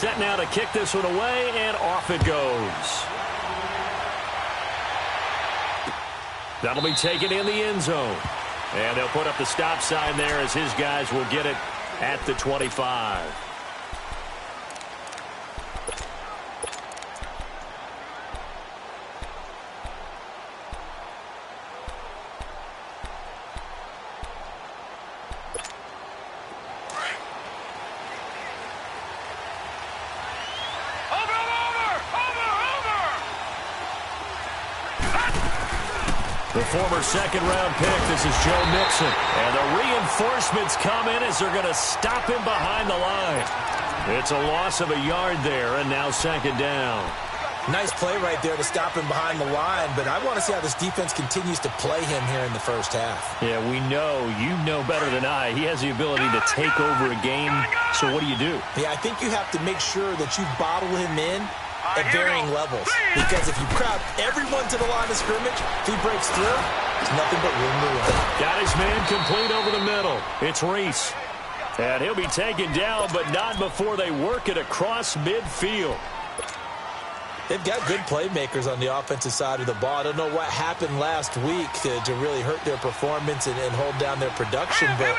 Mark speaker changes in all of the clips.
Speaker 1: Set now to kick this one away, and off it goes. That'll be taken in the end zone. And they'll put up the stop sign there as his guys will get it at the 25. The former second-round pick, this is Joe Mixon. And the reinforcements come in as they're going to stop him behind the line. It's a loss of a yard there, and now second down.
Speaker 2: Nice play right there to stop him behind the line, but I want to see how this defense continues to play him here in the first half.
Speaker 1: Yeah, we know, you know better than I, he has the ability to take over a game, so what do you do?
Speaker 2: Yeah, I think you have to make sure that you bottle him in at varying levels, because if you crowd everyone to the line of scrimmage, if he breaks through, there's nothing but room to run.
Speaker 1: Got his man complete over the middle. It's Reese. And he'll be taken down, but not before they work it across midfield.
Speaker 2: They've got good playmakers on the offensive side of the ball. I don't know what happened last week to really hurt their performance and hold down their production, but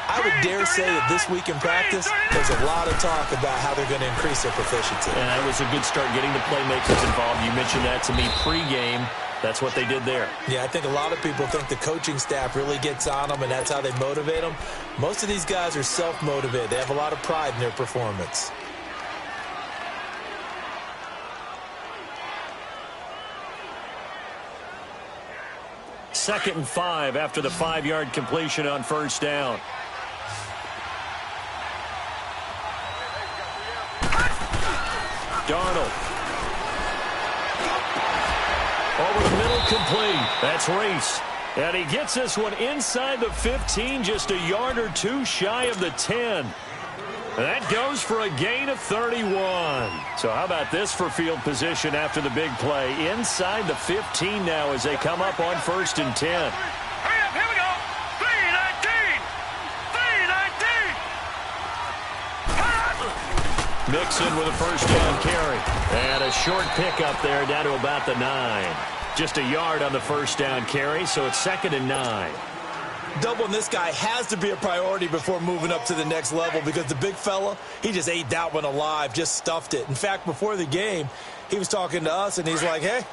Speaker 2: I would dare say that this week in practice, there's a lot of talk about how they're going to increase their proficiency.
Speaker 1: And that was a good start getting the playmakers involved. You mentioned that to me pregame. That's what they did there.
Speaker 2: Yeah, I think a lot of people think the coaching staff really gets on them, and that's how they motivate them. Most of these guys are self-motivated. They have a lot of pride in their performance.
Speaker 1: Second and 5 after the 5-yard completion on first down. Darnold. Over the middle, complete. That's Reese. And he gets this one inside the 15, just a yard or two shy of the 10. That goes for a gain of 31. So how about this for field position after the big play? Inside the 15 now as they come up on first and 10.
Speaker 3: Hurry up, here we go. 319. 319.
Speaker 1: Mixon with a first down carry. And a short pickup there down to about the 9. Just a yard on the first down carry, so it's second and 9.
Speaker 2: Doubling this guy has to be a priority before moving up to the next level, because the big fella, he just ate that one alive, just stuffed it. In fact, before the game, he was talking to us, and he's like, hey,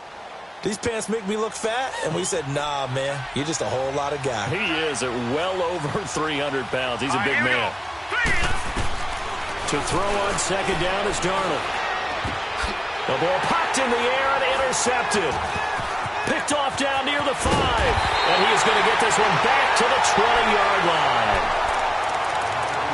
Speaker 2: these pants make me look fat? And we said, nah, man, you're just a whole lot of guy.
Speaker 1: He is at well over 300 pounds. He's a big man. To throw on second down is Darnold. The ball popped in the air and intercepted. Picked off down near the 5. And he is going to get this one back to the 20-yard line.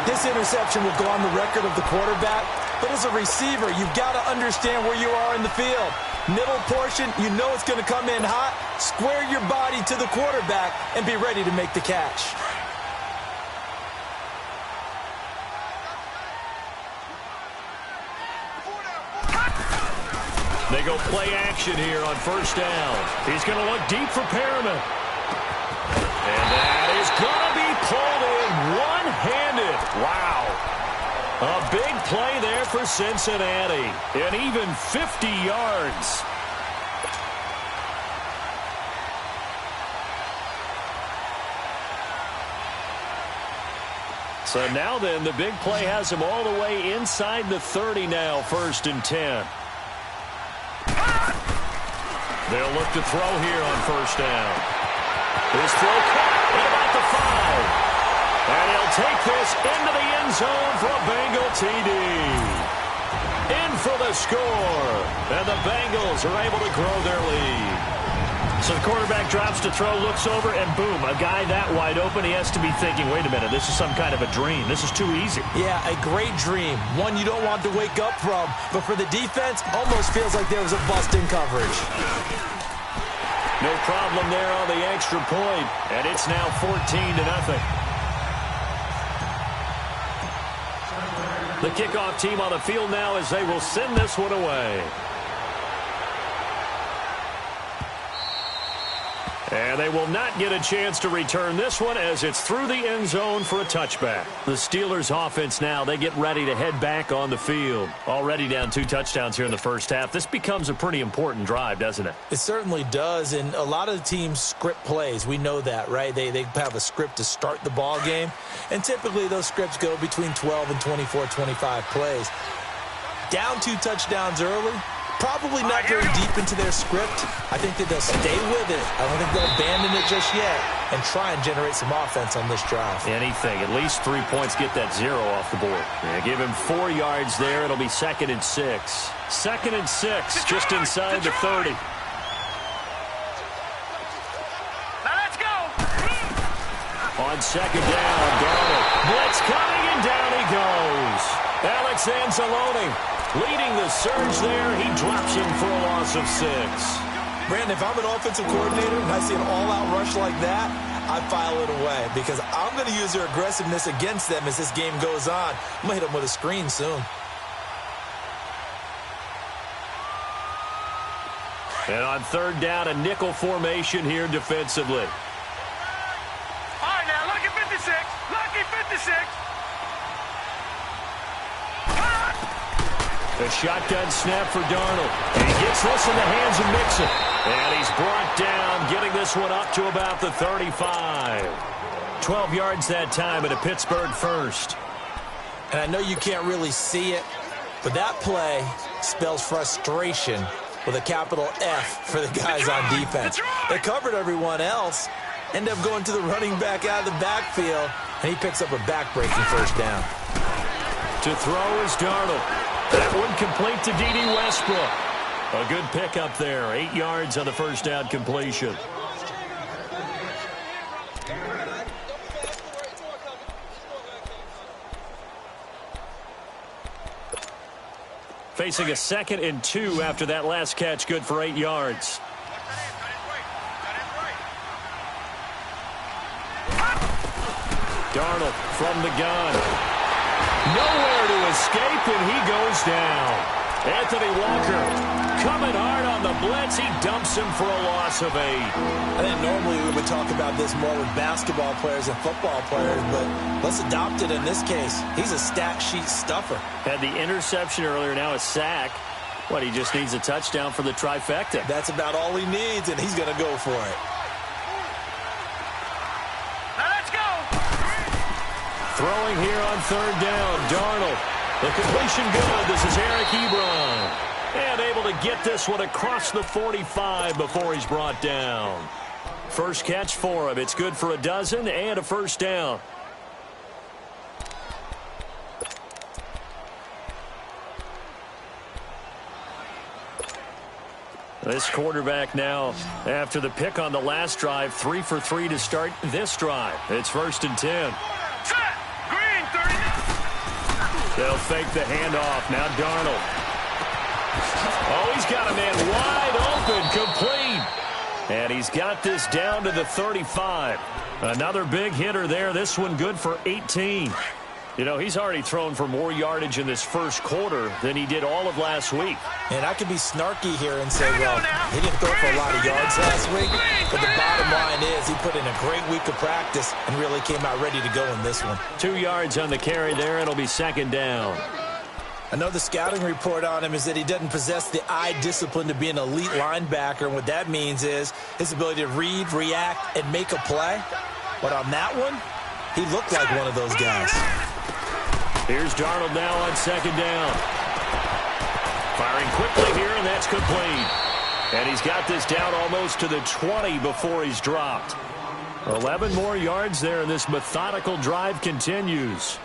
Speaker 2: This interception will go on the record of the quarterback, but as a receiver, you've got to understand where you are in the field. Middle portion, you know it's going to come in hot. Square your body to the quarterback and be ready to make the catch.
Speaker 1: They go play action here on first down. He's going to look deep for Perriman. And that is going to be pulled in one-handed. Wow. A big play there for Cincinnati. And even 50 yards. So now then, the big play has him all the way inside the 30 now, first and 10. They'll look to throw here on first down. His throw caught at about the 5. And he'll take this into the end zone for a Bengal TD. In for the score. And the Bengals are able to grow their lead. So the quarterback drops to throw, looks over, and boom, a guy that wide open, he has to be thinking, wait a minute, this is some kind of a dream. This is too easy.
Speaker 2: Yeah, a great dream. One you don't want to wake up from. But for the defense, almost feels like there was a bust in coverage.
Speaker 1: No problem there on the extra point, and it's now 14-0. The kickoff team on the field now as they will send this one away. And they will not get a chance to return this one as it's through the end zone for a touchback. The Steelers offense now, they get ready to head back on the field. Already down 2 touchdowns here in the first half. This becomes a pretty important drive, doesn't it?
Speaker 2: It certainly does, and a lot of the teams script plays. We know that, right? They have a script to start the ball game, and typically those scripts go between 12 and 24, 25 plays. Down 2 touchdowns early. Probably not very deep into their script. I think that they'll stay with it. I don't think they'll abandon it just yet and try and generate some offense on this drive.
Speaker 1: Anything. At least 3 points, get that 0 off the board. Yeah, give him 4 yards there. It'll be 2nd and 6. 2nd and 6, just inside the 30.
Speaker 3: Now let's go.
Speaker 1: On 2nd down, Darnold. Blitz coming, and down he goes. Alex Anzalone leading the surge there. He drops him for a loss of 6.
Speaker 2: Brandon, if I'm an offensive coordinator and I see an all-out rush like that, I file it away because I'm going to use their aggressiveness against them as this game goes on. I'm going to hit them with a screen soon.
Speaker 1: And on 3rd down, a nickel formation here defensively.
Speaker 3: All right, now, lucky 56. Lucky 56.
Speaker 1: A shotgun snap for Darnold. And he gets this in the hands of Mixon. And he's brought down, getting this one up to about the 35. 12 yards that time at a Pittsburgh first.
Speaker 2: And I know you can't really see it, but that play spells frustration with a capital F for the guys on defense. They covered everyone else, end up going to the running back out of the backfield, and he picks up a back-breaking first down.
Speaker 1: To throw is Darnold. That one complete to D.D. Westbrook. A good pickup there. 8 yards on the first down completion. Facing a 2nd and 2 after that last catch. Good for 8 yards. Darnold from the gun. Nowhere to escape, and he goes down. Anthony Walker coming hard on the blitz. He dumps him for a loss of 8.
Speaker 2: I think normally we would talk about this more with basketball players and football players, but let's adopt it in this case. He's a stat sheet stuffer.
Speaker 1: Had the interception earlier, now a sack. What, he just needs a touchdown for the trifecta.
Speaker 2: That's about all he needs, and he's going to go for it.
Speaker 1: Throwing here on 3rd down, Darnold. The completion good. This is Eric Ebron. And able to get this one across the 45 before he's brought down. First catch for him. It's good for a dozen and a first down. This quarterback now, after the pick on the last drive, 3 for 3 to start this drive. It's 1st and 10. They'll fake the handoff. Now Darnold. Oh, he's got a man wide open, complete. And he's got this down to the 35. Another big hitter there. This one good for 18. You know, he's already thrown for more yardage in this first quarter than he did all of last week.
Speaker 2: And I could be snarky here and say, well, he didn't throw for a lot of yards last week, but the bottom line is he put in a great week of practice and really came out ready to go in this one.
Speaker 1: 2 yards on the carry there. It'll be 2nd down.
Speaker 2: I know the scouting report on him is that he doesn't possess the eye discipline to be an elite linebacker, and what that means is his ability to read, react, and make a play. But on that one, he looked like one of those guys.
Speaker 1: Here's Darnold now on 2nd down. Firing quickly here, and that's complete. And he's got this down almost to the 20 before he's dropped. 11 more yards there, and this methodical drive continues.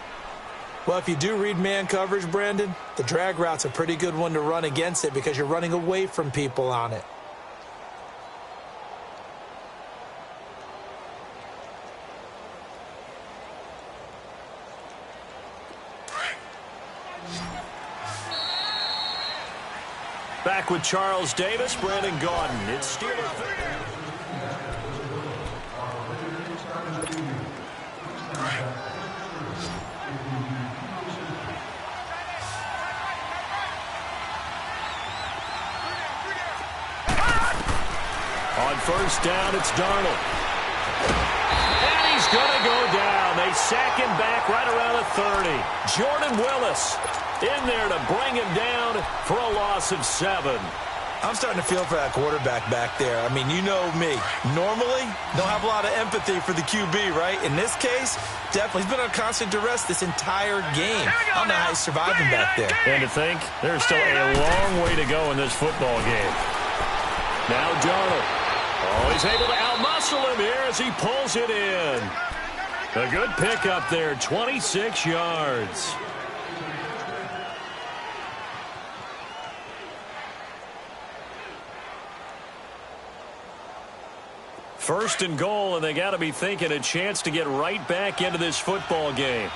Speaker 2: Well, if you do read man coverage, Brandon, the drag route's a pretty good one to run against it because you're running away from people on it.
Speaker 1: Back with Charles Davis, Brandon Gaudin. It's Steelers. On On first down, it's Darnold. And he's going to go down. They sack him back right around the 30. Jordan Willis in there to bring him down for a loss of 7.
Speaker 2: I'm starting to feel for that quarterback back there. I mean, you know me. Normally, don't have a lot of empathy for the QB, right? In this case, definitely. He's been under constant duress this entire game. I don't know how he's surviving back there.
Speaker 1: And to think, there's still a long way to go in this football game. Now Darnold. Oh, he's able to outmuscle him here as he pulls it in. A good pickup there, 26 yards. First and goal, and they got to be thinking a chance to get right back into this football game.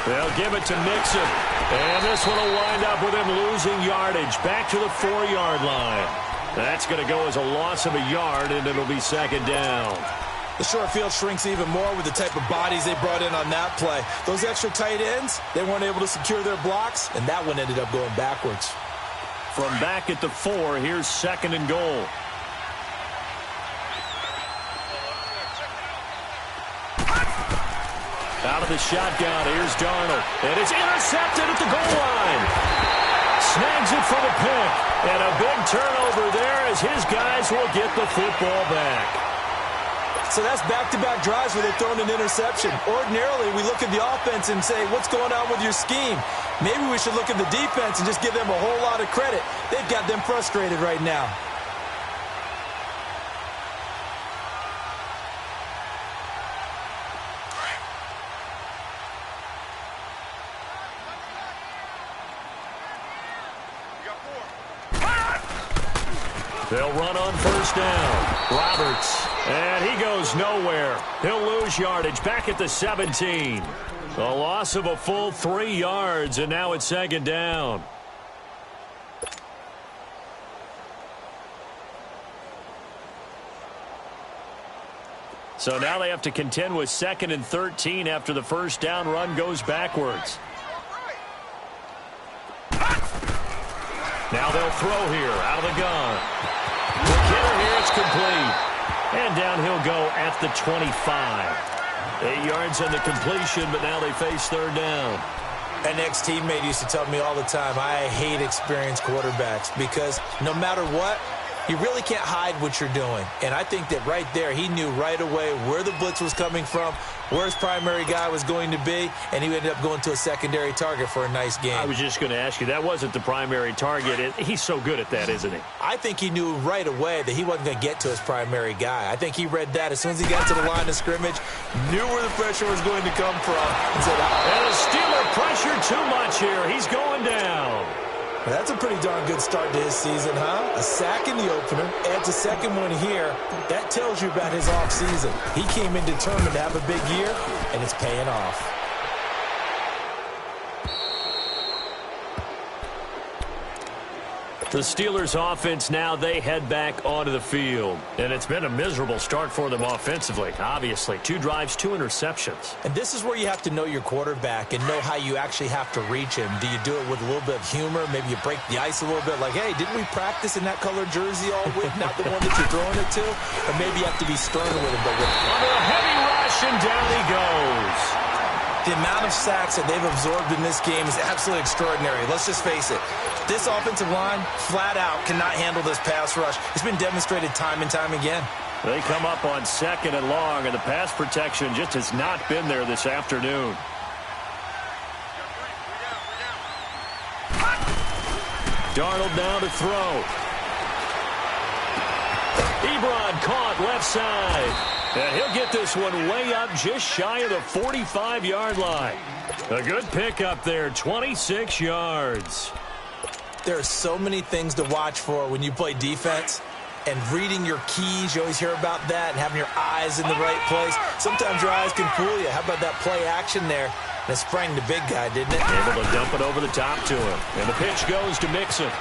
Speaker 1: They'll give it to Mixon. And this one will wind up with him losing yardage back to the 4-yard line. That's going to go as a loss of a yard, and it'll be second down.
Speaker 2: The short field shrinks even more with the type of bodies they brought in on that play. Those extra tight ends, they weren't able to secure their blocks, and that one ended up going backwards.
Speaker 1: From back at the 4, here's second and goal. Out of the shotgun, here's Darnold. And it's intercepted at the goal line. Snags it for the pick. And a big turnover there as his guys will get the football back.
Speaker 2: So that's back-to-back drives where they're throwing an interception. Ordinarily, we look at the offense and say, what's going on with your scheme? Maybe we should look at the defense and just give them a whole lot of credit. They've got them frustrated right now.
Speaker 1: They'll run on first down. Roberts. And he goes nowhere. He'll lose yardage back at the 17. A loss of a full 3 yards, and now it's second down. So now they have to contend with 2nd and 13 after the first down run goes backwards. Now they'll throw here out of the gun. The killer here, it's complete. And down he'll go at the 25. 8 yards on the completion, but now they face third down.
Speaker 2: An ex-teammate used to tell me all the time, I hate experienced quarterbacks because no matter what, you really can't hide what you're doing. And I think that right there, he knew right away where the blitz was coming from, where his primary guy was going to be, and he ended up going to a secondary target for a nice game.
Speaker 1: I was just going to ask you, that wasn't the primary target. He's so good at that, isn't he?
Speaker 2: I think he knew right away that he wasn't going to get to his primary guy. I think he read that as soon as he got to the line of scrimmage, knew where the pressure was going to come from, and said,
Speaker 1: and the Steeler pressure too much here. He's going down.
Speaker 2: That's a pretty darn good start to his season, huh? A sack in the opener, adds a second one here. That tells you about his offseason. He came in determined to have a big year, and it's paying off.
Speaker 1: The Steelers offense now, they head back onto the field. And it's been a miserable start for them offensively, obviously. 2 drives, 2 interceptions.
Speaker 2: And this is where you have to know your quarterback and know how you actually have to reach him. Do you do it with a little bit of humor? Maybe you break the ice a little bit like, hey, didn't we practice in that colored jersey all week? Not the one that you're throwing it to? Or maybe you have to be stern with him. But
Speaker 1: under a heavy rush, and down he goes.
Speaker 2: The amount of sacks that they've absorbed in this game is absolutely extraordinary. Let's just face it. This offensive line, flat out, cannot handle this pass rush. It's been demonstrated time and time again.
Speaker 1: They come up on 2nd and long, and the pass protection just has not been there this afternoon. Darnold now to throw. Ebron caught left side. And he'll get this one way up just shy of the 45-yard line. A good pickup there, 26 yards.
Speaker 2: There are so many things to watch for when you play defense. And reading your keys, you always hear about that, and having your eyes in the right place. Sometimes your eyes can fool you. How about that play action there? And it sprang the big guy, didn't it?
Speaker 1: Able to dump it over the top to him. And the pitch goes to Mixon.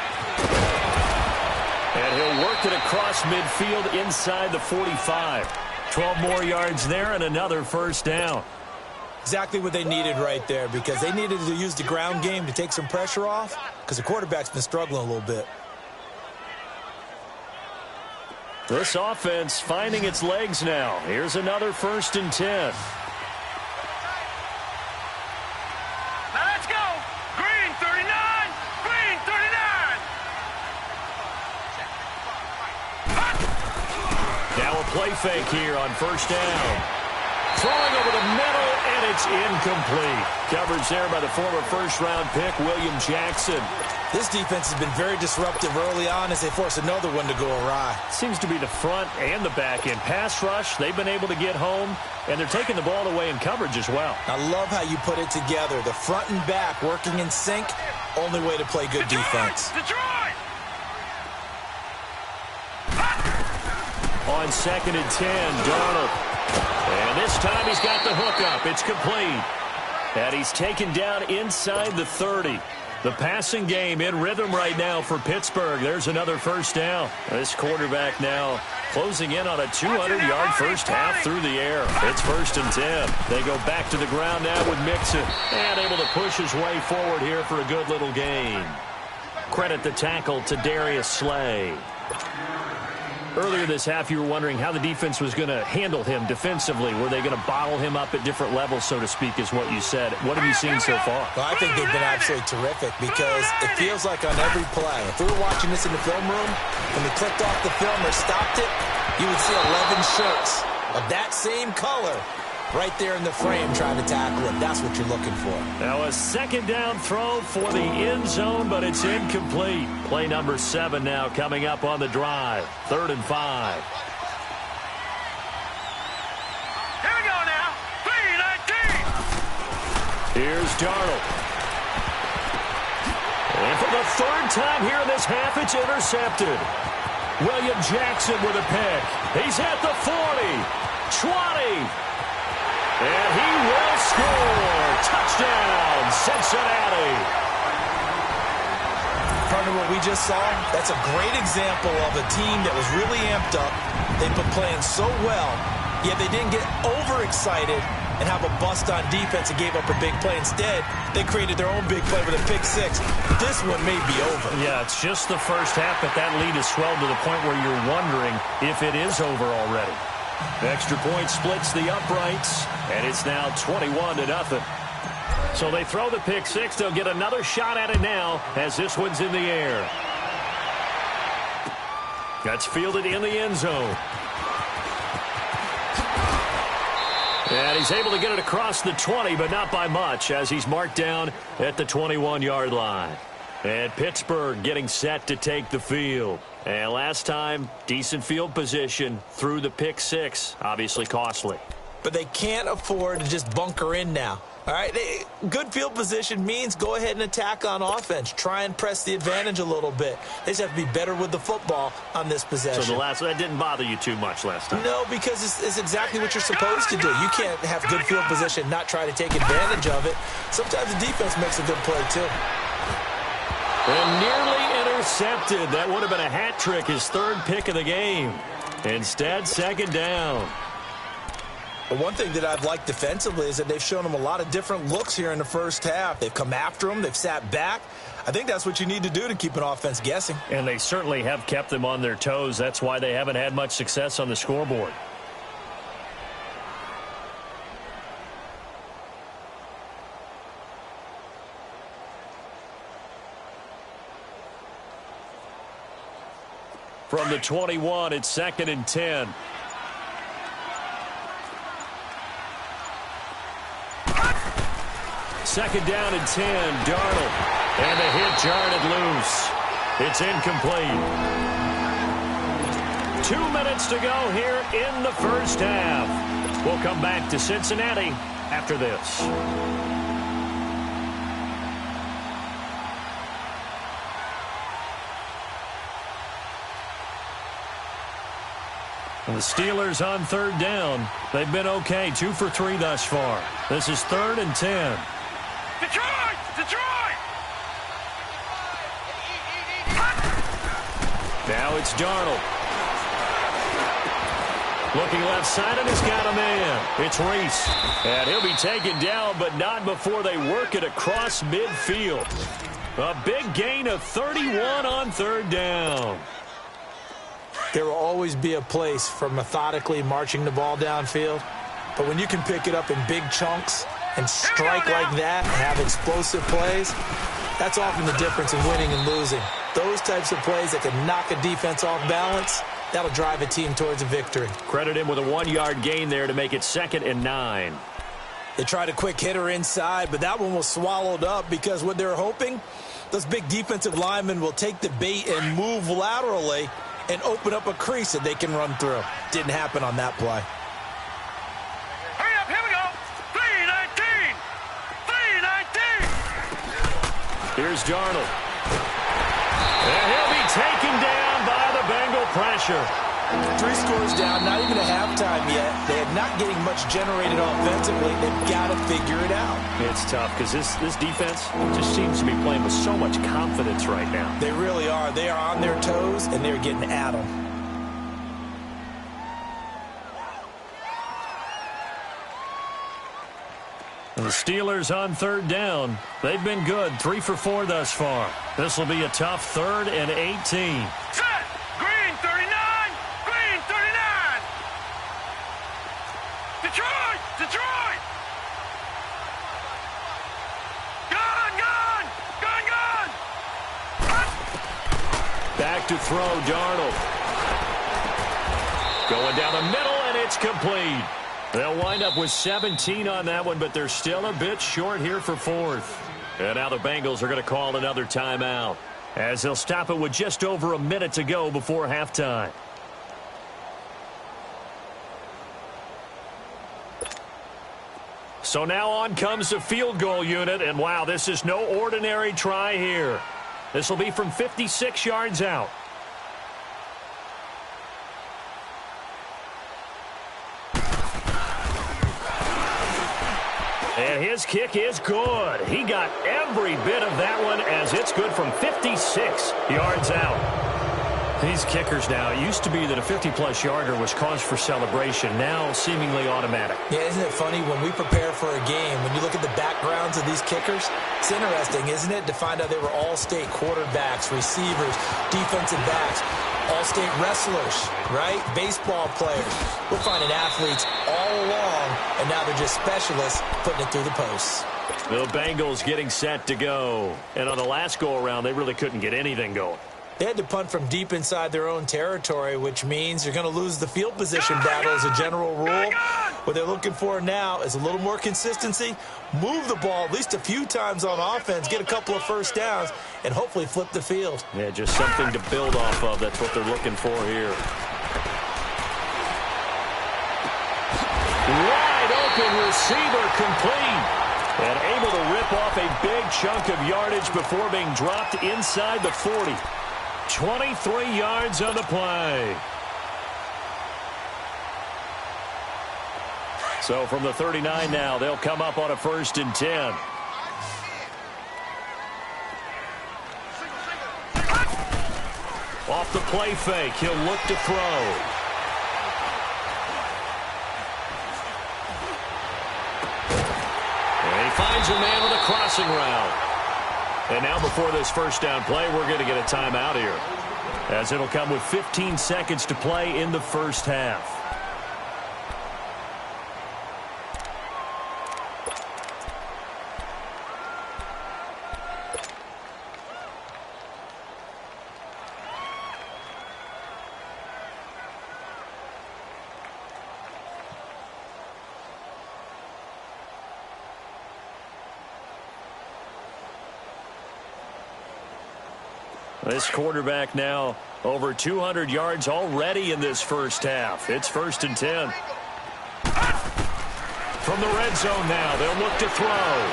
Speaker 1: And he'll work it across midfield inside the 45. 12 more yards there and another first down.
Speaker 2: Exactly what they needed right there, because they needed to use the ground game to take some pressure off, because the quarterback's been struggling a little bit.
Speaker 1: This offense finding its legs now. Here's another 1st and 10.
Speaker 3: Now let's go. Green 39. Green 39.
Speaker 1: Now a play fake here on 1st down. Throwing over the middle, and it's incomplete. Coverage there by the former 1st-round pick, William Jackson.
Speaker 2: This defense has been very disruptive early on as they force another one to go awry.
Speaker 1: Seems to be the front and the back end. Pass rush, they've been able to get home, and they're taking the ball away in coverage as well.
Speaker 2: I love how you put it together. The front and back working in sync, only way to play good defense.
Speaker 3: Detroit!
Speaker 1: On 2nd and 10, Darnold. And this time he's got the hookup. It's complete. And he's taken down inside the 30. The passing game in rhythm right now for Pittsburgh. There's another 1st down. This quarterback now closing in on a 200-yard first half through the air. It's 1st and 10. They go back to the ground now with Mixon. And able to push his way forward here for a good little gain. Credit the tackle to Darius Slay. Earlier this half, you were wondering how the defense was going to handle him defensively. Were they going to bottle him up at different levels, so to speak, is what you said. What have you seen so far?
Speaker 2: Well, I think they've been absolutely terrific because it feels like on every play, if we were watching this in the film room, when we clicked off the film or stopped it, you would see 11 shirts of that same color right there in the frame trying to tackle him. That's what you're looking for.
Speaker 1: Now a 2nd down throw for the end zone, but it's incomplete. Play number 7 now coming up on the drive. 3rd and 5.
Speaker 3: Here we go now. 3:19.
Speaker 1: Here's Darnold. And for the 3rd time here in this half, it's intercepted. William Jackson with a pick. He's at the 40, 20. And he will score. Touchdown, Cincinnati.
Speaker 2: Partner, what we just saw, that's a great example of a team that was really amped up. They've been playing so well, yet they didn't get overexcited and have a bust on defense and gave up a big play. Instead, they created their own big play with a pick 6. This one may be over.
Speaker 1: Yeah, it's just the first half, but that lead has swelled to the point where you're wondering if it is over already. Extra point splits the uprights, and it's now 21-0. So they throw the pick 6. They'll get another shot at it now as this one's in the air. That's fielded in the end zone. And he's able to get it across the 20, but not by much, as he's marked down at the 21-yard line. And Pittsburgh getting set to take the field. And last time, decent field position through the pick 6. Obviously costly.
Speaker 2: But they can't afford to just bunker in now. All right, good field position means go ahead and attack on offense. Try and press the advantage a little bit. They just have to be better with the football on this possession.
Speaker 1: So that didn't bother you too much last time?
Speaker 2: No, because it's exactly what you're supposed to do. You can't have good field position, not try to take advantage of it. Sometimes the defense makes a good play, too.
Speaker 1: And nearly intercepted. That would have been a hat trick, his 3rd pick of the game. Instead, 2nd down.
Speaker 2: But one thing that I've liked defensively is that they've shown them a lot of different looks here in the first half. They've come after them. They've sat back. I think that's what you need to do to keep an offense guessing.
Speaker 1: And they certainly have kept them on their toes. That's why they haven't had much success on the scoreboard. From the 21, it's 2nd and 10. Second down and 10, Darnold. And the hit jarred it loose. It's incomplete. 2 minutes to go here in the first half. We'll come back to Cincinnati after this. The Steelers on 3rd down. They've been okay, 2 for 3 thus far. This is 3rd and 10.
Speaker 3: Detroit! Detroit!
Speaker 1: Now it's Darnold. Looking left side, and he's got a man. It's Reese. And he'll be taken down, but not before they work it across midfield. A big gain of 31 on third down.
Speaker 2: There will always be a place for methodically marching the ball downfield. But when you can pick it up in big chunks and strike like that and have explosive plays, that's often the difference in winning and losing. Those types of plays that can knock a defense off balance, that'll drive a team towards a victory.
Speaker 1: Credit him with a 1-yard gain there to make it 2nd and 9.
Speaker 2: They tried a quick hitter inside, but that one was swallowed up because what they're hoping, those big defensive linemen will take the bait and move laterally and open up a crease that they can run through. Didn't happen on that play.
Speaker 3: Hurry up, here we go. 319. 319.
Speaker 1: Here's Darnold. And he'll be taken down by the Bengal pressure.
Speaker 2: 3 scores down, not even at halftime yet. They're not getting much generated offensively. They've got to figure it out.
Speaker 1: It's tough because this defense just seems to be playing with so much confidence right now.
Speaker 2: They really are. They are on their toes, and they're getting at them.
Speaker 1: The Steelers on third down. They've been good, 3 for 4 thus far. This will be a tough 3rd and 18.
Speaker 3: Set. Green 39. Green 39. Detroit. Detroit. Gun. Gun. Gun. Gun.
Speaker 1: Back to throw, Darnold. Going down the middle, and it's complete. They'll wind up with 17 on that one, but they're still a bit short here for 4th. And now the Bengals are going to call another timeout, as they'll stop it with just over a minute to go before halftime. So now on comes the field goal unit, and wow, this is no ordinary try here. This will be from 56 yards out. And his kick is good. He got every bit of that one as it's good from 56 yards out. These kickers now, it used to be that a 50-plus yarder was cause for celebration, now seemingly automatic.
Speaker 2: Yeah, isn't it funny when we prepare for a game, when you look at the backgrounds of these kickers, it's interesting, isn't it, to find out they were all-state quarterbacks, receivers, defensive backs, all-state wrestlers, right? Baseball players. We're finding athletes all along, and now they're just specialists putting it through the posts.
Speaker 1: The Bengals getting set to go. And on the last go-around, they really couldn't get anything going.
Speaker 2: They had to punt from deep inside their own territory, which means you're going to lose the field position battle as a general rule. What they're looking for now is a little more consistency, move the ball at least a few times on offense, get a couple of first downs, and hopefully flip the field.
Speaker 1: Yeah, just something to build off of. That's what they're looking for here. Wide open receiver complete. And able to rip off a big chunk of yardage before being dropped inside the 40. 23 yards on the play. So from the 39 now, they'll come up on a 1st and 10. Off the play fake, he'll look to throw. And he finds a man on the crossing route. And now before this first down play, we're going to get a timeout here, as it'll come with 15 seconds to play in the first half. This quarterback now over 200 yards already in this first half. It's 1st and 10. From the red zone now, they'll look to throw.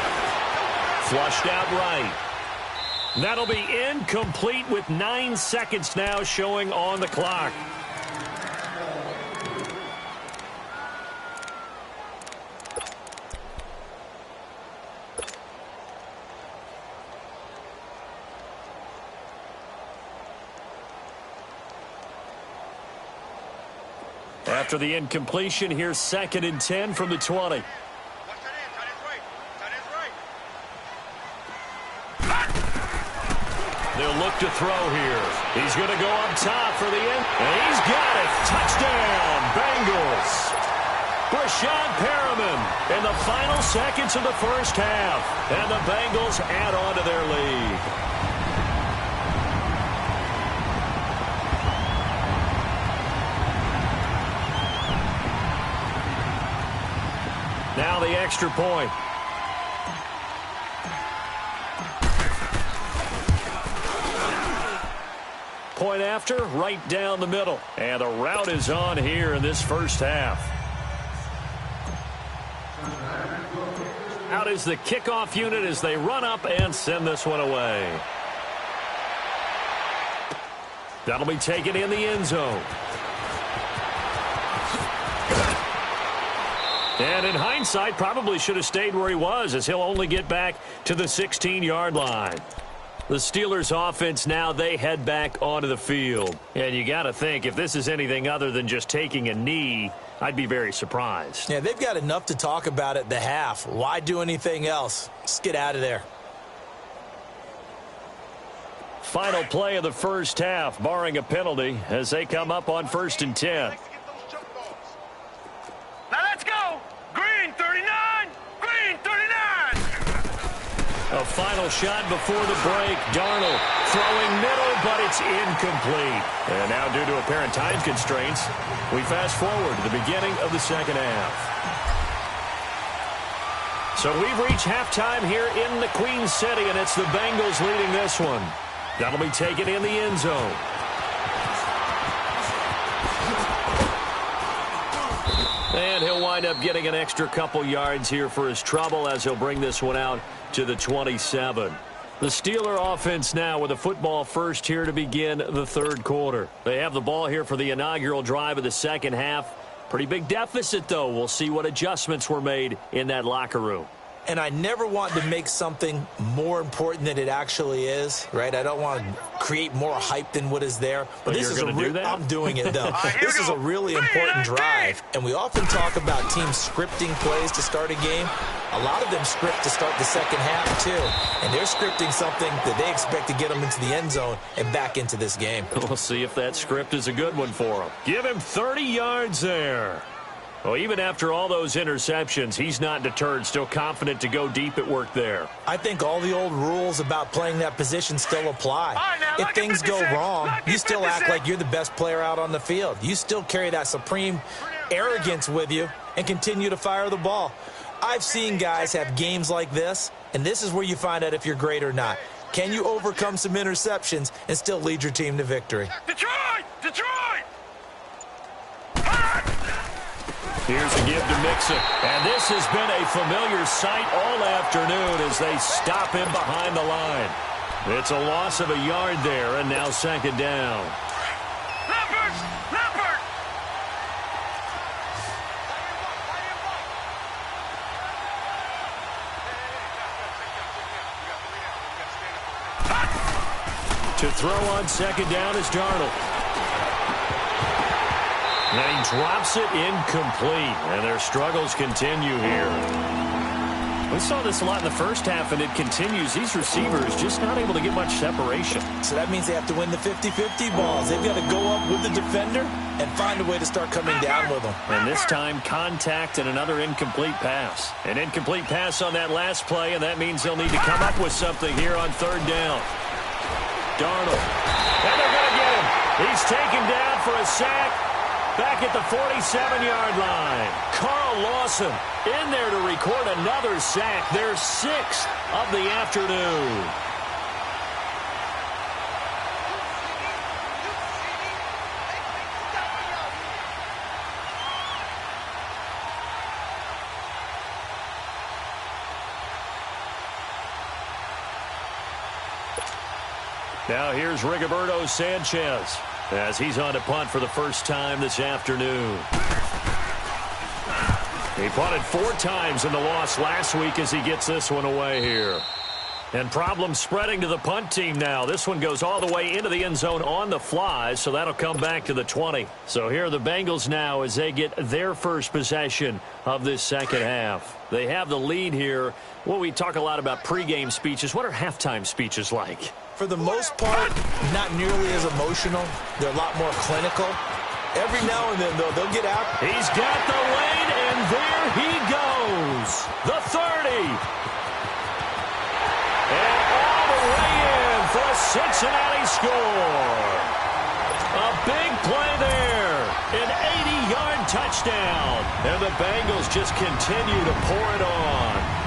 Speaker 1: Flushed out right. That'll be incomplete with 9 seconds now showing on the clock. After the incompletion, here's 2nd and 10 from the 20. They'll look to throw here. He's going to go up top for the end. And he's got it. Touchdown, Bengals. Brashad Perriman in the final seconds of the first half. And the Bengals add on to their lead. Now the extra point. Point after, right down the middle. And the route is on here in this first half. Out is the kickoff unit as they run up and send this one away. That'll be taken in the end zone. And in hindsight, probably should have stayed where he was, as he'll only get back to the 16-yard line. The Steelers' offense now, they head back onto the field. And you got to think, if this is anything other than just taking a knee, I'd be very surprised.
Speaker 2: Yeah, they've got enough to talk about at the half. Why do anything else? Just get out of there.
Speaker 1: Final play of the first half, barring a penalty, as they come up on 1st and 10.
Speaker 3: Now let's go. Green 39. Green 39.
Speaker 1: A final shot before the break. Darnold throwing middle, but it's incomplete. And now, due to apparent time constraints, we fast forward to the beginning of the second half. So we've reached halftime here in the Queen City, and it's the Bengals leading this one. That'll be taken in the end zone. And he'll wind up getting an extra couple yards here for his trouble as he'll bring this one out to the 27. The Steeler offense now with a football first here to begin the third quarter. They have the ball here for the inaugural drive of the second half. Pretty big deficit, though. We'll see what adjustments were made in that locker room.
Speaker 2: And I never want to make something more important than it actually is, right? I don't want to create more hype than what is there. But this is a do that? I'm doing it, though. This is a really important drive. And we often talk about teams scripting plays to start a game. A lot of them script to start the second half, too. And they're scripting something that they expect to get them into the end zone and back into this game.
Speaker 1: We'll see if that script is a good one for him. Give him 30 yards there. Well, even after all those interceptions, he's not deterred, still confident to go deep at work there.
Speaker 2: I think all the old rules about playing that position still apply. If things go wrong, you still act like you're the best player out on the field. You still carry that supreme arrogance with you and continue to fire the ball. I've seen guys have games like this, and this is where you find out if you're great or not. Can you overcome some interceptions and still lead your team to victory?
Speaker 3: Detroit! Detroit!
Speaker 1: Here's a give to Mixon. And this has been a familiar sight all afternoon as they stop him behind the line. It's a loss of a yard there, and now second down.
Speaker 3: Leopard! Leopard!
Speaker 1: To throw on second down is Darnold. And he drops it incomplete, and their struggles continue here. We saw this a lot in the first half, and it continues. These receivers just not able to get much separation.
Speaker 2: So that means they have to win the 50-50 balls. They've got to go up with the defender and find a way to start coming down with them.
Speaker 1: And this time, contact and another incomplete pass. An incomplete pass on that last play, and that means they'll need to come up with something here on third down. Darnold. And they're going to get him. He's taken down for a sack. Back at the 47-yard line. Carl Lawson in there to record another sack. Their sixth of the afternoon. Now here's Rigoberto Sanchez as he's on to punt for the first time this afternoon. He punted 4 times in the loss last week as he gets this one away here. And problems spreading to the punt team now. This one goes all the way into the end zone on the fly, so that'll come back to the 20. So here are the Bengals now as they get their first possession of this second half. They have the lead here. Well, we talk a lot about pregame speeches. What are halftime speeches like?
Speaker 2: For the most part, not nearly as emotional. They're a lot more clinical. Every now and then, though, they'll get out.
Speaker 1: He's got the lane, and there he goes. The 30. And all the way in for a Cincinnati score. A big play there. An 80-yard touchdown. And the Bengals just continue to pour it on.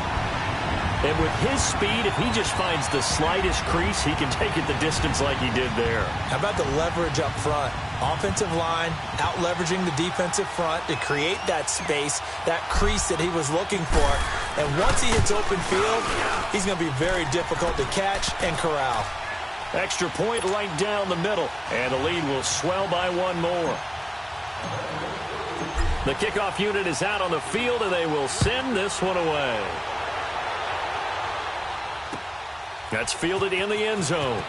Speaker 1: And with his speed, if he just finds the slightest crease, he can take it the distance like he did there.
Speaker 2: How about the leverage up front? Offensive line out-leveraging the defensive front to create that space, that crease that he was looking for. And once he hits open field, he's going to be very difficult to catch and corral.
Speaker 1: Extra point right down the middle. And the lead will swell by one more. The kickoff unit is out on the field, and they will send this one away. That's fielded in the end zone.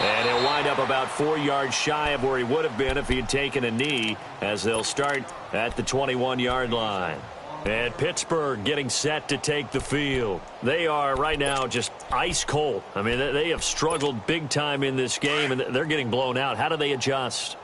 Speaker 1: And he'll wind up about 4 yards shy of where he would have been if he had taken a knee, as they'll start at the 21-yard line. And Pittsburgh getting set to take the field. They are right now just ice cold. I mean, they have struggled big time in this game, and they're getting blown out. How do they adjust?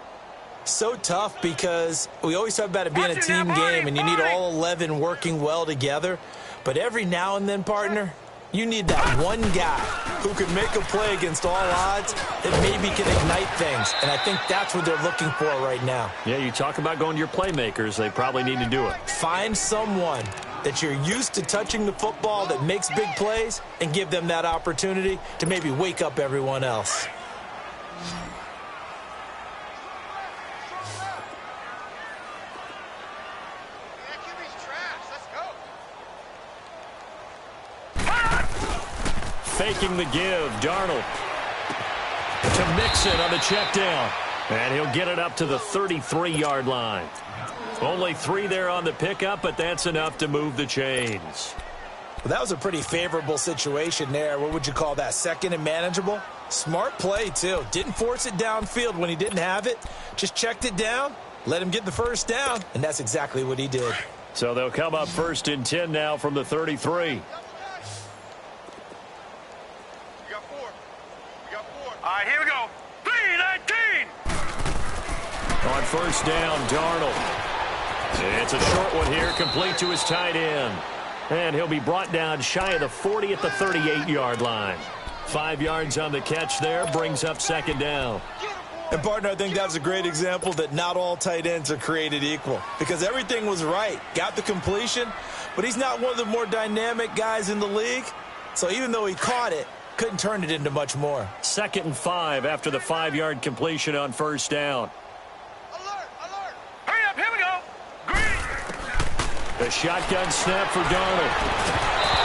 Speaker 2: So tough because we always talk about it being a team game, and you need all 11 working well together. But every now and then, partner, you need that one guy who can make a play against all odds that maybe can ignite things. And I think that's what they're looking for right now.
Speaker 1: Yeah, you talk about going to your playmakers. They probably need to do it.
Speaker 2: Find someone that you're used to touching the football that makes big plays and give them that opportunity to maybe wake up everyone else.
Speaker 1: Faking the give, Darnold to Mixon on the check down. And he'll get it up to the 33-yard line. Only 3 there on the pickup, but that's enough to move the chains.
Speaker 2: Well, that was a pretty favorable situation there. What would you call that? Second and manageable? Smart play, too. Didn't force it downfield when he didn't have it. Just checked it down, let him get the first down, and that's exactly what he did.
Speaker 1: So they'll come up 1st and 10 now from the 33.
Speaker 3: All right, here we go. 3-19.
Speaker 1: On 1st down, Darnold. It's a short one here, complete to his tight end. And he'll be brought down shy of the 40 at the 38-yard line. 5 yards on the catch there, brings up 2nd down.
Speaker 2: And, partner, I think that's a great example that not all tight ends are created equal. Because everything was right. Got the completion, but he's not one of the more dynamic guys in the league. So even though he caught it, couldn't turn it into much more.
Speaker 1: 2nd and 5 after the 5-yard completion on 1st down.
Speaker 3: Alert, alert. Hurry up, here we go. Green.
Speaker 1: The shotgun snap for Darnold.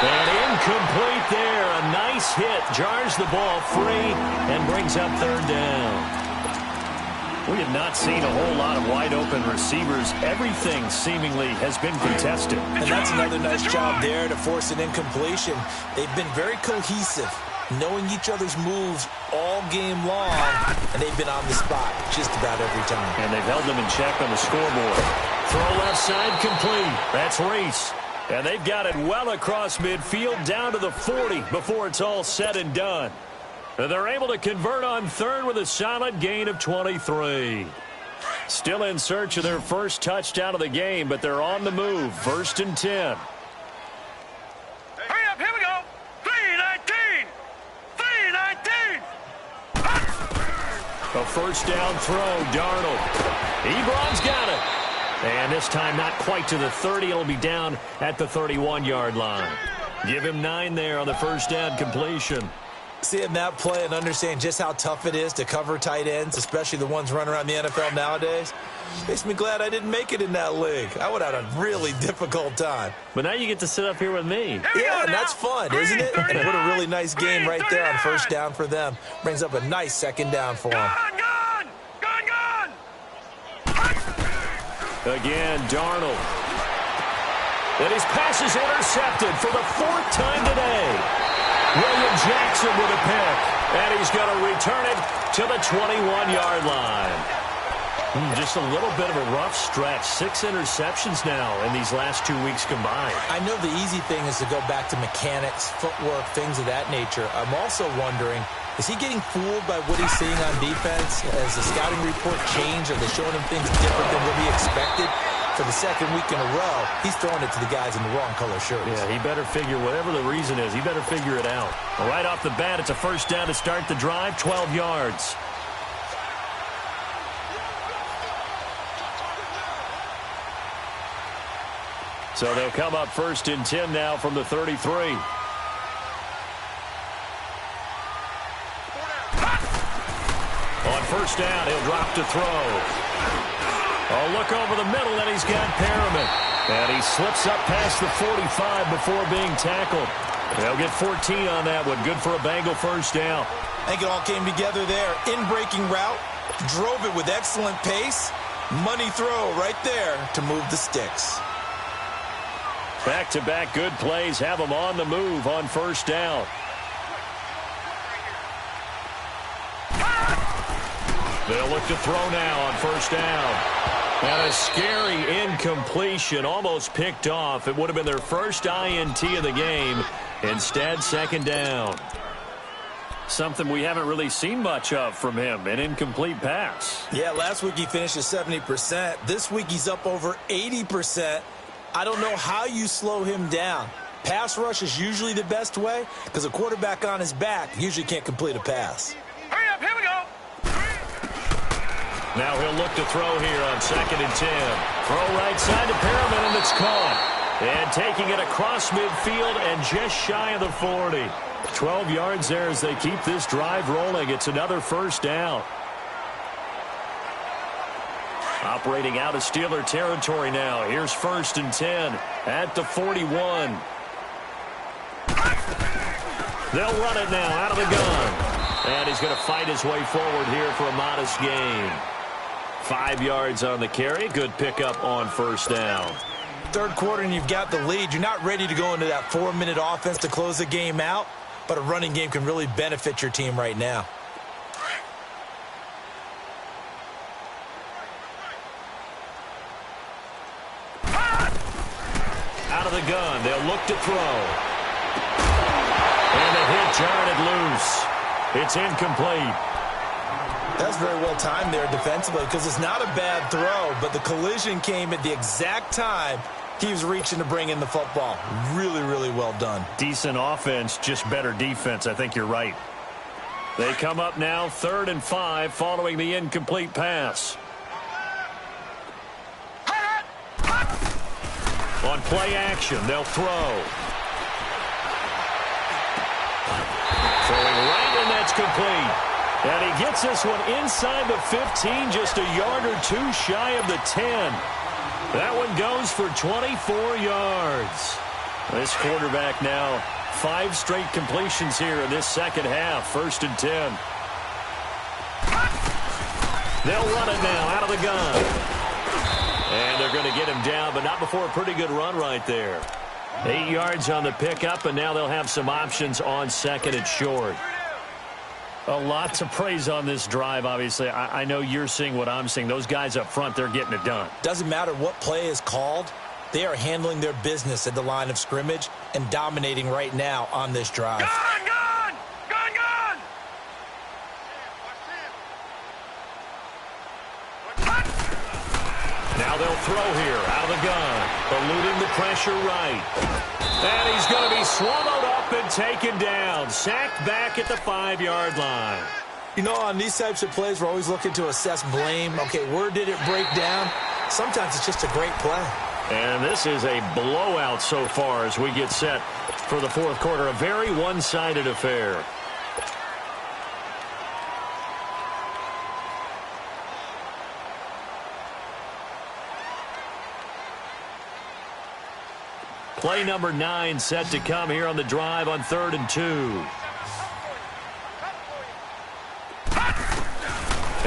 Speaker 1: And incomplete there. A nice hit. Jars the ball free and brings up 3rd down. We have not seen a whole lot of wide-open receivers. Everything seemingly has been contested.
Speaker 2: And that's another nice job there to force an incompletion. They've been very cohesive, knowing each other's moves all game long, and they've been on the spot just about every time.
Speaker 1: And they've held them in check on the scoreboard. Throw left side complete. That's Reese. And they've got it well across midfield down to the 40 before it's all said and done. They're able to convert on 3rd with a solid gain of 23. Still in search of their first touchdown of the game, but they're on the move. 1st and 10.
Speaker 3: Hurry up, here we go. 3-19. 3-19.
Speaker 1: A 1st down throw, Darnold. Ebron's got it. And this time not quite to the 30. It'll be down at the 31-yard line. Give him 9 there on the 1st down completion.
Speaker 2: Seeing that play and understand just how tough it is to cover tight ends, especially the ones running around the NFL nowadays, makes me glad I didn't make it in that league. I would have had a really difficult time.
Speaker 1: But now you get to sit up here with me.
Speaker 2: Yeah, and that's fun, isn't it? And what a really nice game right there on 1st down for them. Brings up a nice 2nd down for them.
Speaker 3: Gone.
Speaker 1: Again, Darnold. And his pass is intercepted for the 4th time today. William Jackson with a pick. And he's going to return it to the 21-yard line. Just a little bit of a rough stretch. 6 interceptions now in these last 2 weeks combined.
Speaker 2: I know the easy thing is to go back to mechanics, footwork, things of that nature. I'm also wondering, is he getting fooled by what he's seeing on defense? Has the scouting report changed? Are they showing him things different than what he expected? For the 2nd week in a row, he's throwing it to the guys in the wrong color shirts.
Speaker 1: Yeah, he better figure, whatever the reason is, he better figure it out. Right off the bat, it's a 1st down to start the drive, 12 yards. So they'll come up 1st and 10 now from the 33. On 1st down, he'll drop to throw. Oh, look over the middle, and he's got Perriman. And he slips up past the 45 before being tackled. They'll get 14 on that one. Good for a Bengal 1st down.
Speaker 2: I think it all came together there. In-breaking route, drove it with excellent pace. Money throw right there to move the sticks.
Speaker 1: Back-to-back good plays have them on the move on 1st down. They'll look to throw now on 1st down. And a scary incompletion, almost picked off. It would have been their first INT of the game. Instead, 2nd down. Something we haven't really seen much of from him, an incomplete pass.
Speaker 2: Yeah, last week he finished at 70%. This week he's up over 80%. I don't know how you slow him down. Pass rush is usually the best way because a quarterback on his back usually can't complete a pass.
Speaker 3: Hurry up, here we go.
Speaker 1: Now he'll look to throw here on 2nd and 10. Throw right side to Perriman, and it's caught. And taking it across midfield and just shy of the 40. 12 yards there as they keep this drive rolling. It's another 1st down. Operating out of Steeler territory now. Here's 1st and 10 at the 41. They'll run it now out of the gun. And he's going to fight his way forward here for a modest gain. 5 yards on the carry. Good pickup on 1st down.
Speaker 2: 3rd quarter and you've got the lead. You're not ready to go into that 4-minute offense to close the game out, but a running game can really benefit your team right now.
Speaker 1: Out of the gun. They'll look to throw. And the hit jarred loose. It's incomplete.
Speaker 2: That's very well timed there defensively because it's not a bad throw, but the collision came at the exact time he was reaching to bring in the football. Really, really well done.
Speaker 1: Decent offense, just better defense. I think you're right. They come up now 3rd and 5 following the incomplete pass. On play action, they'll throw. Throwing right, and that's complete. And he gets this one inside the 15, just a yard or 2 shy of the 10. That one goes for 24 yards. This quarterback now 5 straight completions here in this 2nd half. 1st and 10. They'll run it now out of the gun. And they're going to get him down, but not before a pretty good run right there. 8 yards on the pickup, and now they'll have some options on 2nd and short. A lot to praise on this drive, obviously. I know you're seeing what I'm seeing. Those guys up front, they're getting it done.
Speaker 2: Doesn't matter what play is called. They are handling their business at the line of scrimmage and dominating right now on this drive.
Speaker 3: Gone, gone! Gone, gone!
Speaker 1: Now they'll throw here out of the gun. Eluding the pressure right. And he's going to be swallowed up and taken down. Sacked back at the 5-yard line.
Speaker 2: You know, on these types of plays, we're always looking to assess blame. Okay, where did it break down? Sometimes it's just a great play.
Speaker 1: And this is a blowout so far as we get set for the 4th quarter. A very one-sided affair. Play number 9 set to come here on the drive on 3rd and 2.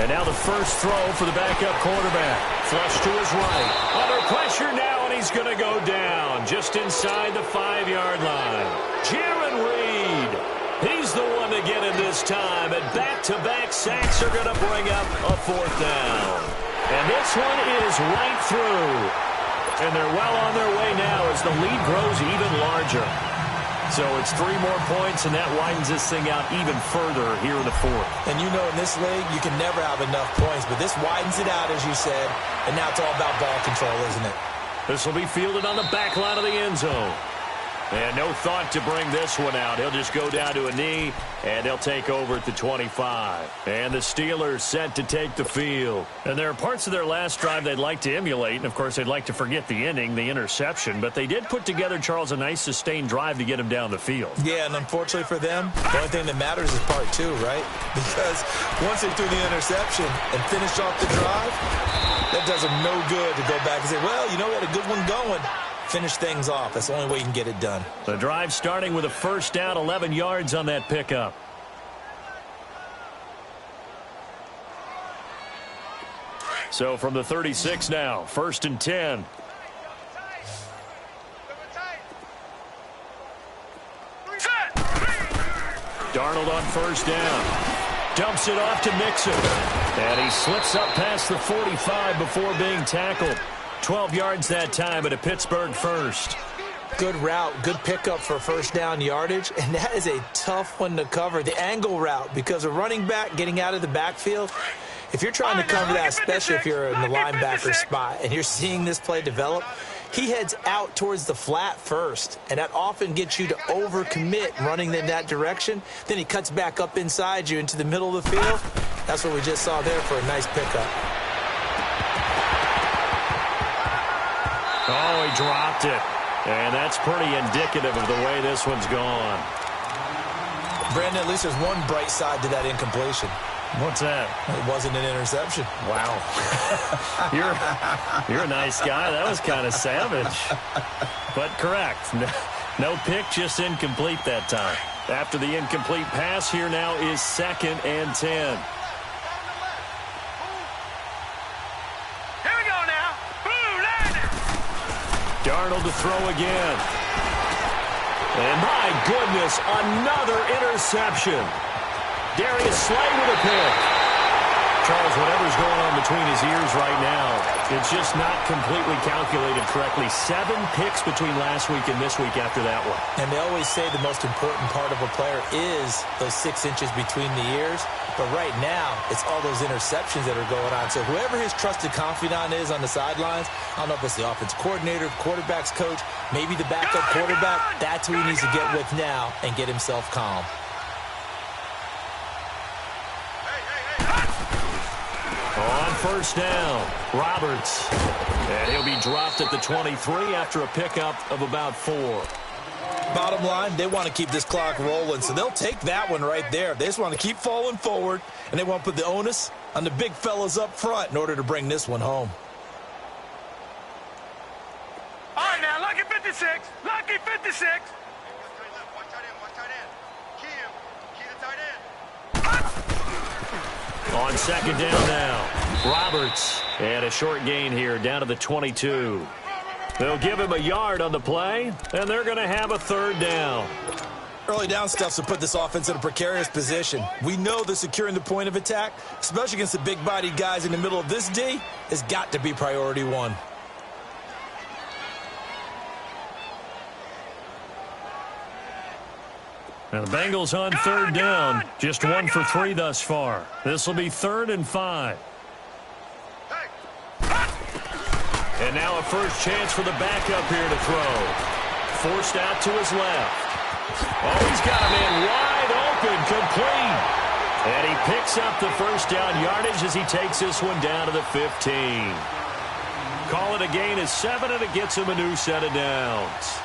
Speaker 1: And now the first throw for the backup quarterback. Flush to his right. Under pressure now, and he's going to go down just inside the 5-yard line. Jaron Reed, he's the one to get him this time, and back-to-back sacks are going to bring up a 4th down. And this one is right through. And they're well on their way now as the lead grows even larger. So it's 3 more points, and that widens this thing out even further here in the 4th.
Speaker 2: And you know in this league, you can never have enough points, but this widens it out, as you said, and now it's all about ball control, isn't it?
Speaker 1: This will be fielded on the back line of the end zone. And no thought to bring this one out. He'll just go down to a knee, and they'll take over at the 25. And the Steelers set to take the field. And there are parts of their last drive they'd like to emulate, and, of course, they'd like to forget the ending, the interception. But they did put together, Charles, a nice sustained drive to get him down the field.
Speaker 2: Yeah, and unfortunately for them, the only thing that matters is part 2, right? Because once they threw the interception and finished off the drive, that does them no good to go back and say, well, you know, we had a good one going. Finish things off. That's the only way you can get it done.
Speaker 1: The drive starting with a 1st down, 11 yards on that pickup. So from the 36 now, 1st and 10. Darnold on 1st down. Dumps it off to Mixon. And he slips up past the 45 before being tackled. 12 yards that time at a Pittsburgh 1st.
Speaker 2: Good route, good pickup for 1st down yardage, and that is a tough one to cover. The angle route, because a running back getting out of the backfield, if you're trying to cover that, especially if you're in the linebacker spot, and you're seeing this play develop, he heads out towards the flat first, and that often gets you to overcommit running in that direction. Then he cuts back up inside you into the middle of the field. That's what we just saw there for a nice pickup.
Speaker 1: Oh, he dropped it. And that's pretty indicative of the way this one's gone.
Speaker 2: Brandon, at least there's one bright side to that incompletion.
Speaker 1: What's that?
Speaker 2: It wasn't an interception.
Speaker 1: Wow. You're a nice guy. That was kind of savage. But correct. No pick, just incomplete that time. After the incomplete pass, here now is 2nd and 10. Darnold to throw again. And my goodness, another interception. Darius Slay with a pick. Charles, whatever's going on between his ears right now, it's just not completely calculated correctly. 7 picks between last week and this week after that one.
Speaker 2: And they always say the most important part of a player is those 6 inches between the ears. But right now, it's all those interceptions that are going on. So whoever his trusted confidant is on the sidelines, I don't know if it's the offense coordinator, quarterback's coach, maybe the backup quarterback, that's who he needs to get with now and get himself calm.
Speaker 1: On 1st down, Roberts. And he'll be dropped at the 23 after a pickup of about 4.
Speaker 2: Bottom line, they want to keep this clock rolling, so they'll take that one right there. They just want to keep falling forward, and they want to put the onus on the big fellas up front in order to bring this one home.
Speaker 3: All right, now, lucky 56. Lucky 56.
Speaker 1: On 2nd down now, Roberts. And a short gain here down to the 22. They'll give him a yard on the play, and they're going to have a 3rd down.
Speaker 2: Early down stuff to put this offense in a precarious position. We know that securing the point of attack, especially against the big-bodied guys in the middle of this D, has got to be priority 1.
Speaker 1: Now the Bengals on 3rd down, just 1 for 3 thus far. This will be 3rd and 5. And now a first chance for the backup here to throw. Forced out to his left. Oh, he's got him in wide open, complete. And he picks up the 1st down yardage as he takes this one down to the 15. Call it a gain of 7, and it gets him a new set of downs.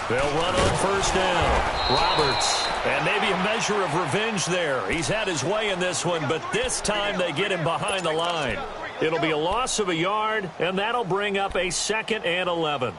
Speaker 1: They'll run on first down. Roberts, and maybe a measure of revenge there. He's had his way in this one, but this time they get him behind the line. It'll be a loss of a yard, and that'll bring up a 2nd and 11.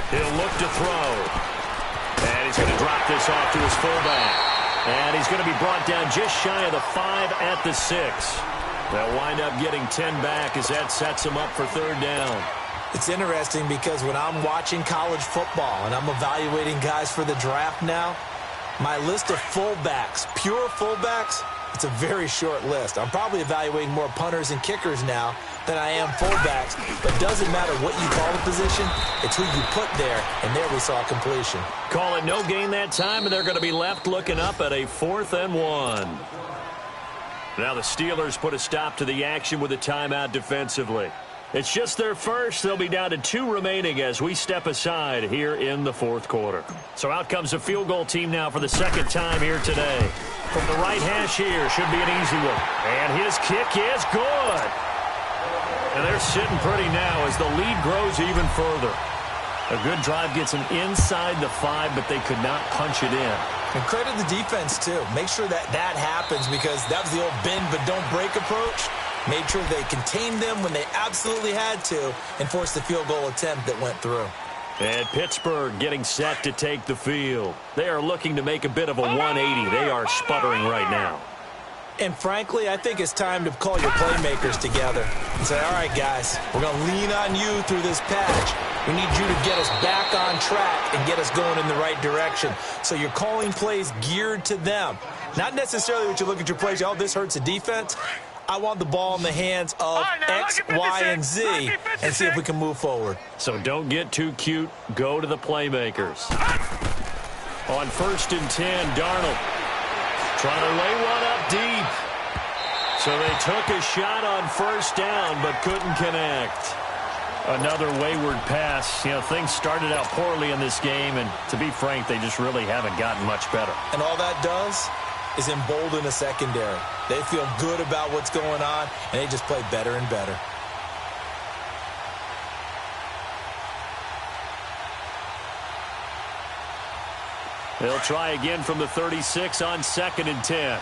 Speaker 1: He'll look to throw. And he's going to drop this off to his fullback. And he's going to be brought down just shy of the 5 at the 6. They'll wind up getting 10 back as that sets him up for 3rd down.
Speaker 2: It's interesting because when I'm watching college football and I'm evaluating guys for the draft now, my list of fullbacks, pure fullbacks, it's a very short list. I'm probably evaluating more punters and kickers now than I am fullbacks, but it doesn't matter what you call the position, it's who you put there, and there we saw completion.
Speaker 1: Call it no gain that time, and they're going to be left looking up at a 4th and 1. Now the Steelers put a stop to the action with a timeout defensively. It's just their first. They'll be down to 2 remaining as we step aside here in the 4th quarter. So out comes a field goal team now for the 2nd time here today. From the right hash here, should be an easy one. And his kick is good. And they're sitting pretty now as the lead grows even further. A good drive gets them inside the 5, but they could not punch it in.
Speaker 2: And credit the defense, too. Make sure that happens because that was the old bend but don't break approach. Made sure they contained them when they absolutely had to and forced the field goal attempt that went through.
Speaker 1: And Pittsburgh getting set to take the field. They are looking to make a bit of a 180. They are sputtering right now.
Speaker 2: And frankly, I think it's time to call your playmakers together and say, all right, guys, we're going to lean on you through this patch. We need you to get us back on track and get us going in the right direction. So you're calling plays geared to them. Not necessarily what you look at your plays, oh, this hurts the defense. I want the ball in the hands of X, Y, and Z and see if we can move forward.
Speaker 1: So don't get too cute. Go to the playmakers. On 1st and 10, Darnold trying to lay one up deep. So they took a shot on 1st down but couldn't connect. Another wayward pass. You know, things started out poorly in this game, and to be frank, they just really haven't gotten much better.
Speaker 2: And all that does is embolden a secondary. They feel good about what's going on, and they just play better and better.
Speaker 1: They'll try again from the 36 on 2nd and 10.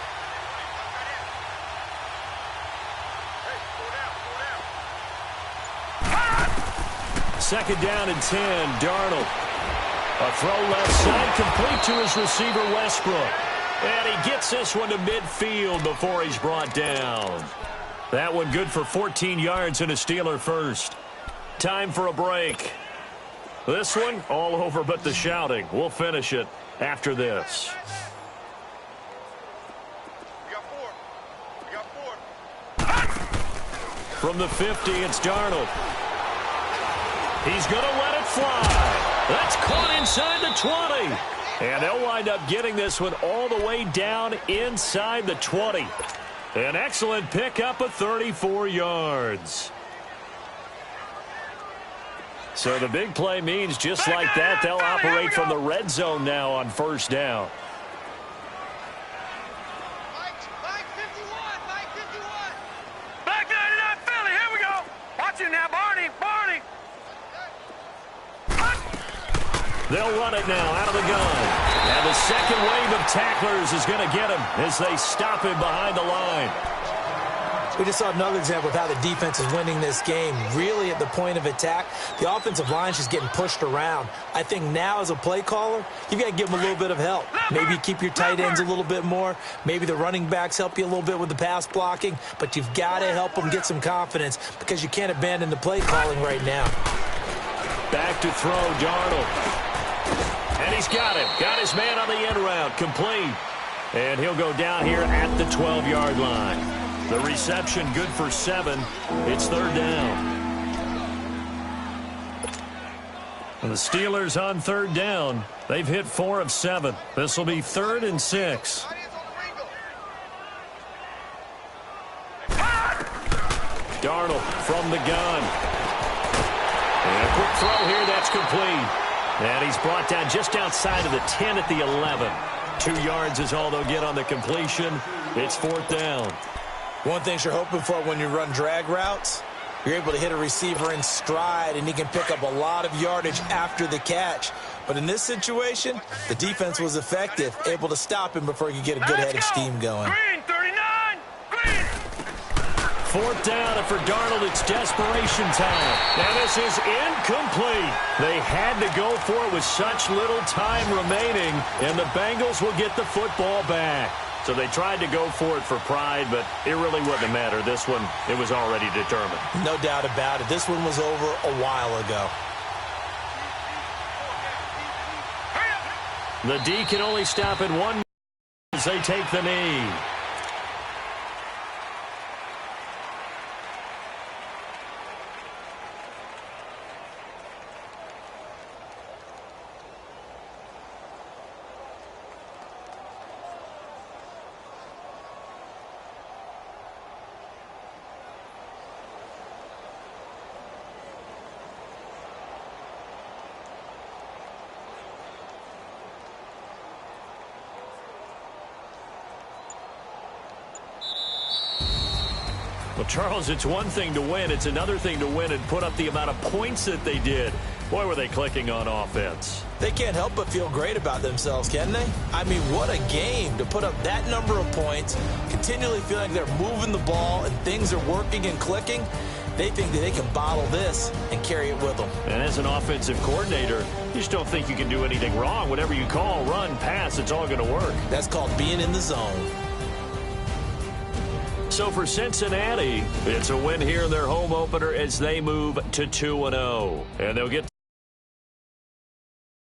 Speaker 1: Second down and 10, Darnold. A throw left side, complete to his receiver, Westbrook. And he gets this one to midfield before he's brought down. That one good for 14 yards and a Steeler first. Time for a break. This one, all over but the shouting. We'll finish it after this.
Speaker 3: We got 4.
Speaker 1: From the 50, it's Darnold. He's going to let it fly. That's caught inside the 20. And they'll wind up getting this one all the way down inside the 20. An excellent pickup of 34 yards. So the big play means just like that, they'll operate from the red zone now on 1st down.
Speaker 3: Mike 51. Back 99, Philly, here we go. Watch him now, Barney.
Speaker 1: They'll run it now out of the gun. And the second wave of tacklers is going to get him as they stop him behind the line.
Speaker 2: We just saw another example of how the defense is winning this game. Really at the point of attack, the offensive line is just getting pushed around. I think now as a play caller, you've got to give them a little bit of help. Maybe you keep your tight ends a little bit more. Maybe the running backs help you a little bit with the pass blocking. But you've got to help them get some confidence because you can't abandon the play calling right now.
Speaker 1: Back to throw, Darnold. And he's got him. Got his man on the end route. Complete. And he'll go down here at the 12-yard line. The reception good for 7. It's 3rd down. And the Steelers on third down. They've hit 4 of 7. This will be 3rd and 6. Darnold from the gun. And a quick throw here. That's complete. And he's brought down just outside of the 10 at the 11. 2 yards is all they'll get on the completion. It's 4th down.
Speaker 2: One thing you're hoping for when you run drag routes, you're able to hit a receiver in stride, and he can pick up a lot of yardage after the catch. But in this situation, the defense was effective, able to stop him before he could get a good head of steam going.
Speaker 3: Green, 39! Green!
Speaker 1: 4th down, and for Darnold, it's desperation time. And this is incomplete. They had to go for it with such little time remaining, and the Bengals will get the football back. So they tried to go for it for pride, but it really wouldn't have mattered. This one, it was already determined.
Speaker 2: No doubt about it. This one was over a while ago.
Speaker 1: The D can only stop at 1 as they take the knee. Well, Charles, it's one thing to win. It's another thing to win and put up the amount of points that they did. Boy, were they clicking on offense.
Speaker 2: They can't help but feel great about themselves, can they? I mean, what a game to put up that number of points, continually feeling they're moving the ball and things are working and clicking. They think that they can bottle this and carry it with them.
Speaker 1: And as an offensive coordinator, you just don't think you can do anything wrong. Whatever you call, run, pass, it's all going to work.
Speaker 2: That's called being in the zone.
Speaker 1: So for Cincinnati, it's a win here in their home opener as they move to 2-0. And they'll get